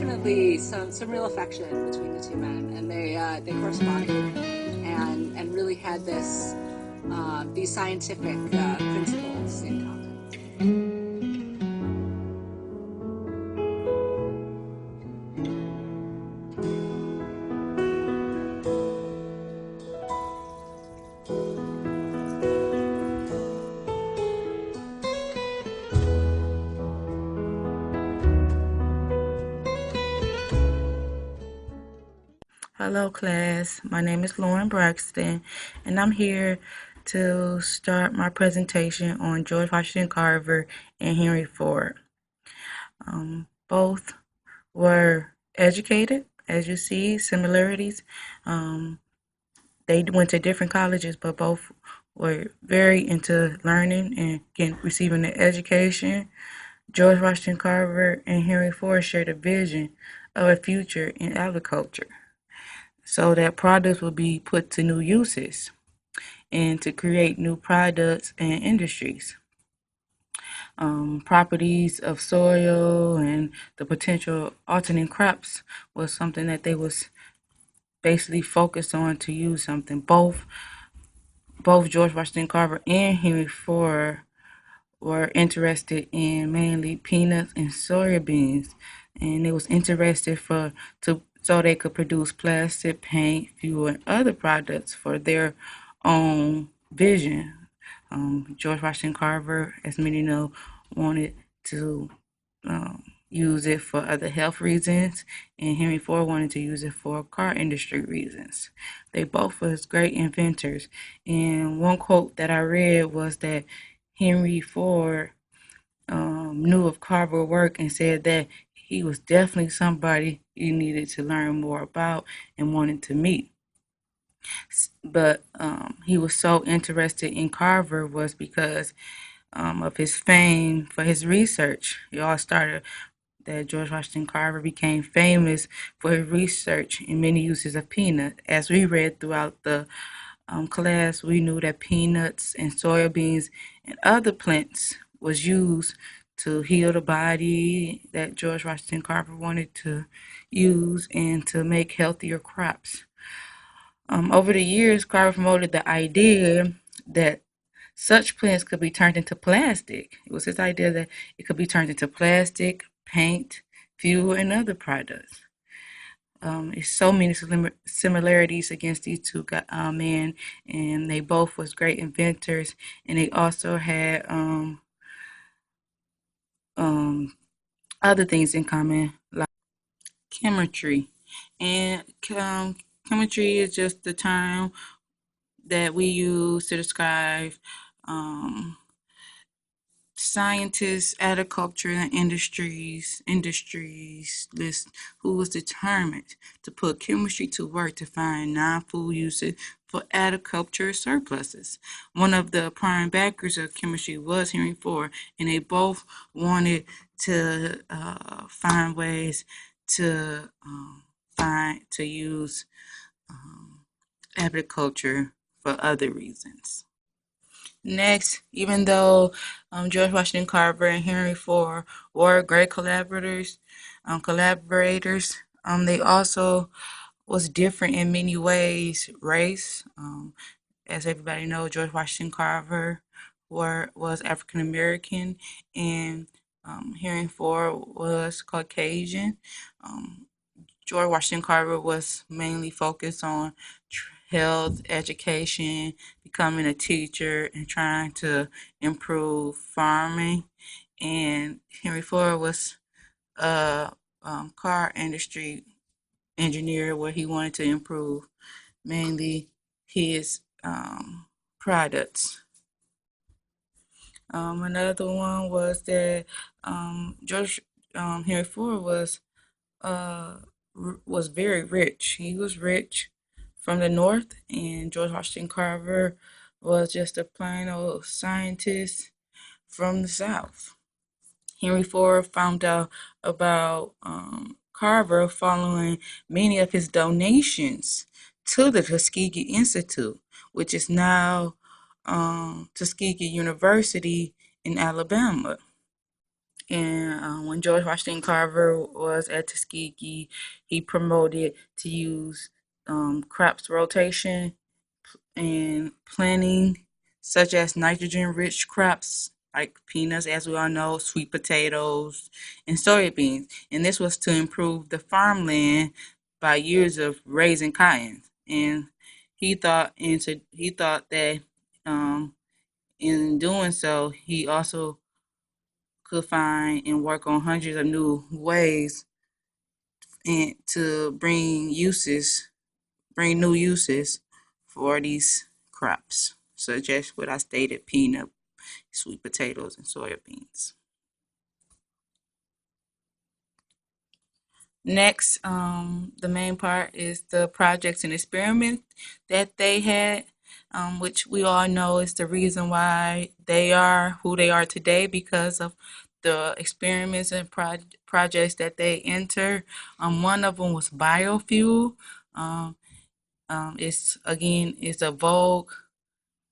definitely some real affection between the two men, and they corresponded and really had these scientific principles in common. Hello, class. My name is Lauren Braxton, and I'm here to start my presentation on George Washington Carver and Henry Ford. Both were educated, as you see, similarities. Um, they went to different colleges, but both were very into learning and receiving an education. George Washington Carver and Henry Ford shared a vision of a future in agriculture, so that products will be put to new uses and to create new products and industries. Properties of soil and the potential alternate crops was something that they was basically focused on to use something. Both George Washington Carver and Henry Ford were interested in mainly peanuts and soybeans, and they was interested for to so they could produce plastic, paint, fuel, and other products for their own vision. George Washington Carver, as many know, wanted to use it for other health reasons, and Henry Ford wanted to use it for car industry reasons. They both was great inventors, and one quote that I read was that Henry Ford knew of Carver work and said that he was definitely somebody you needed to learn more about and wanted to meet. But he was so interested in Carver was because of his fame for his research. It all started that George Washington Carver became famous for his research in many uses of peanut. As we read throughout the class, we knew that peanuts and soybeans and other plants was used to heal the body, that George Washington Carver wanted to use and to make healthier crops. Over the years, Carver promoted the idea that such plants could be turned into plastic. It was his idea that it could be turned into plastic, paint, fuel, and other products. It's so many similarities against these two men, and they both was great inventors, and they also had um, other things in common, like chemistry. And chemistry is just the term that we use to describe um, scientists, agriculture, and industries list who was determined to put chemistry to work to find non-food uses for agriculture surpluses. One of the prime backers of chemistry was Henry Ford, and they both wanted to find ways to find to use agriculture for other reasons. Next, even though George Washington Carver and Henry Ford were great collaborators, they also was different in many ways. Race, as everybody knows, George Washington Carver was African American, and Henry Ford was Caucasian. Um, George Washington Carver was mainly focused on health, education, becoming a teacher, and trying to improve farming. And Henry Ford was a car industry engineer where he wanted to improve mainly his products. Another one was that George Henry Ford uh, was very rich. He was rich from the north, and George Washington Carver was just a plain old scientist from the south. Henry Ford found out about Carver following many of his donations to the Tuskegee Institute, which is now Tuskegee University in Alabama. And when George Washington Carver was at Tuskegee, he promoted to use crops rotation and planting, such as nitrogen-rich crops like peanuts, as we all know, sweet potatoes, and soybeans. And this was to improve the farmland by years of raising cotton. And he thought that in doing so, he also could find and work on hundreds of new ways and to bring new uses for these crops, such as what I stated: peanut, sweet potatoes, and soybeans. Next, the main part is the projects and experiments that they had, which we all know is the reason why they are who they are today because of the experiments and projects that they enter. One of them was biofuel. Um, it's a vogue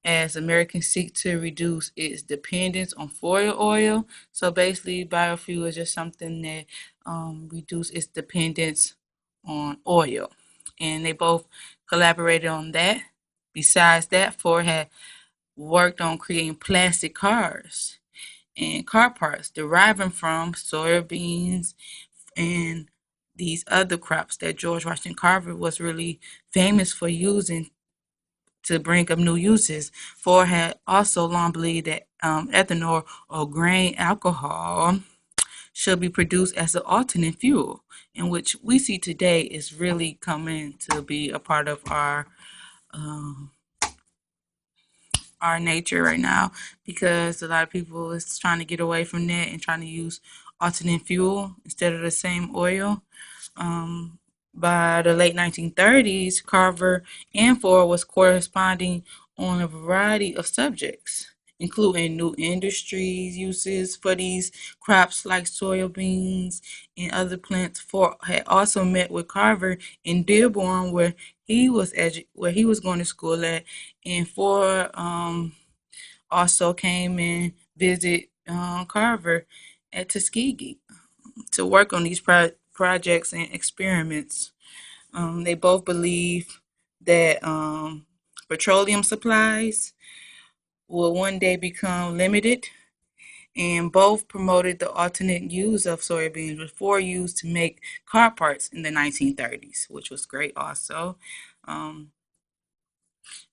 as Americans seek to reduce its dependence on foreign oil. So basically, biofuel is just something that reduce its dependence on oil. And they both collaborated on that. Besides that, Ford had worked on creating plastic cars and car parts deriving from soybeans and these other crops that George Washington Carver was really famous for using to bring up new uses. Ford had also long believed that ethanol or grain alcohol should be produced as an alternate fuel, in which we see today is really coming to be a part of um, our nature right now, because a lot of people is trying to get away from that and trying to use alternate fuel instead of the same oil. Um, by the late 1930s, Carver and Ford was corresponding on a variety of subjects, including new industries uses for these crops like soybeans and other plants. Ford had also met with Carver in Dearborn, where he was going to school at, and Ford also came and visit Carver at Tuskegee to work on these projects and experiments. They both believe that petroleum supplies will one day become limited, and both promoted the alternate use of soybeans before used to make car parts in the 1930s, which was great also. Um,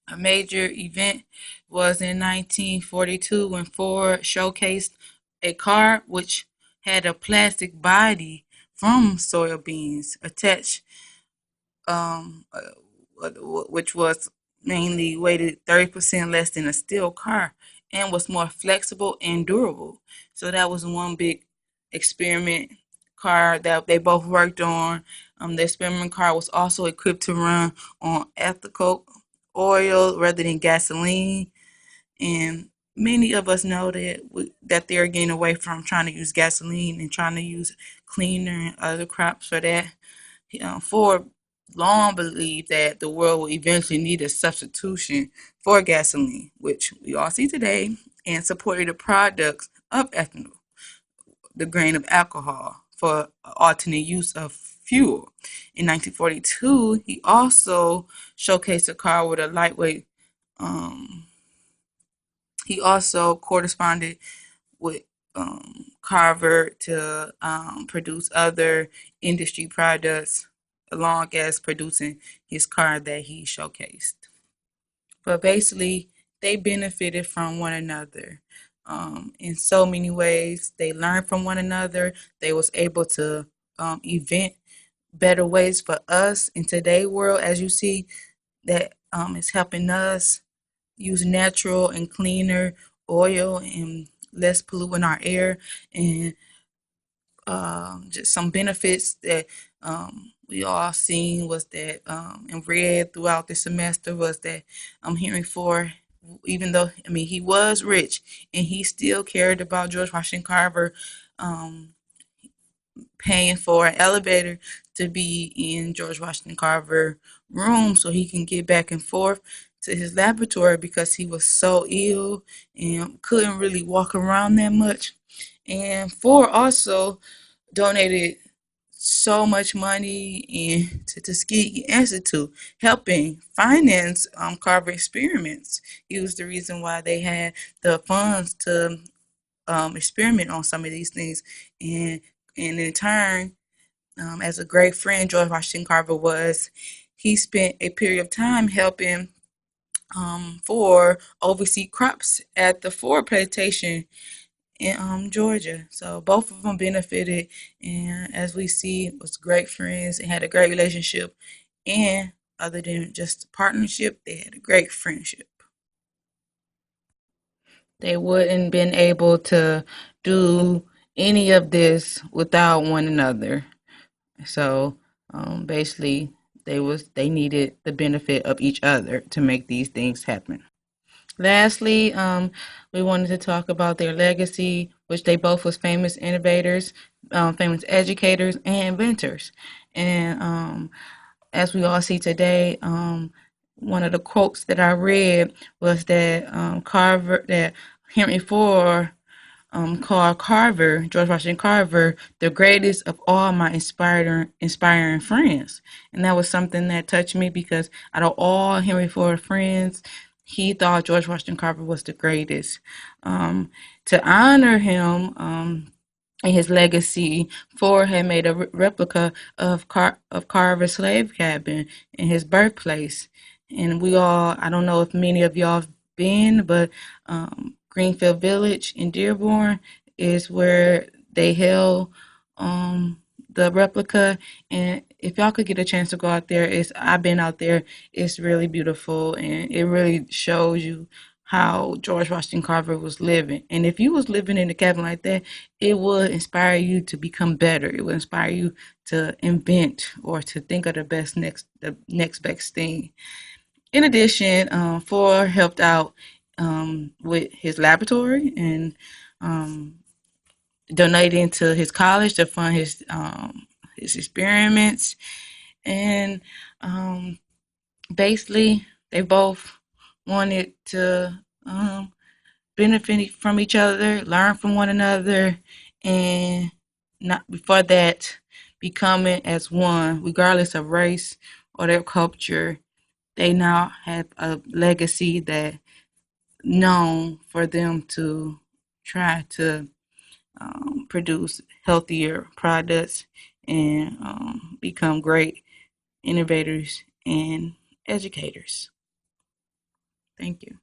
a major event was in 1942 when Ford showcased a car which had a plastic body from soybeans attached, um, which was mainly weighted 30% less than a steel car and was more flexible and durable. So that was one big experiment car that they both worked on. The experiment car was also equipped to run on ethical oil rather than gasoline. And many of us know that they're getting away from trying to use gasoline and trying to use cleaner and other crops for that. Ford long believed that the world will eventually need a substitution for gasoline, which we all see today, and supported the products of ethanol, the grain of alcohol, for alternate use of fuel. In 1942, he also showcased a car with a lightweight. Um, he also corresponded with Carver to produce other industry products, along as producing his car that he showcased. But basically, they benefited from one another in so many ways. They learned from one another. They was able to invent better ways for us in today's world, as you see, that is helping us use natural and cleaner oil and less polluting our air, and just some benefits that we all seen was that and read throughout the semester was that I'm hearing for, even though I mean he was rich and he still cared about George Washington Carver um, paying for an elevator to be in George Washington Carver room so he can get back and forth to his laboratory because he was so ill and couldn't really walk around that much. And Ford also donated so much money to Tuskegee Institute, helping finance Carver experiments. He was the reason why they had the funds to experiment on some of these things, and in turn, as a great friend George Washington Carver was, he spent a period of time helping for oversee crops at the Ford plantation in Georgia. So both of them benefited, and as we see, was great friends and had a great relationship. And other than just partnership, they had a great friendship. They wouldn't been able to do any of this without one another. So basically, they needed the benefit of each other to make these things happen. Lastly, we wanted to talk about their legacy, which they both was famous innovators, famous educators, and inventors. And as we all see today, one of the quotes that I read was that that Henry Ford called Carver, George Washington Carver, the greatest of all my inspiring friends. And that was something that touched me because out of all Henry Ford friends, he thought George Washington Carver was the greatest. To honor him, and his legacy, Ford had made a replica of Carver's slave cabin in his birthplace. And we all, I don't know if many of y'all have been, but Greenfield Village in Dearborn is where they held the replica. And if y'all could get a chance to go out there, I've been out there. It's really beautiful, and it really shows you how George Washington Carver was living. And if you was living in a cabin like that, it would inspire you to become better. It would inspire you to invent or to think of the next best thing. In addition, Ford helped out with his laboratory and um, donating to his college to fund his experiments. And um, basically, they both wanted to benefit from each other, learn from one another, and not before that becoming as one, regardless of race or their culture. They now have a legacy that known for them to try to produce healthier products and become great innovators and educators. Thank you.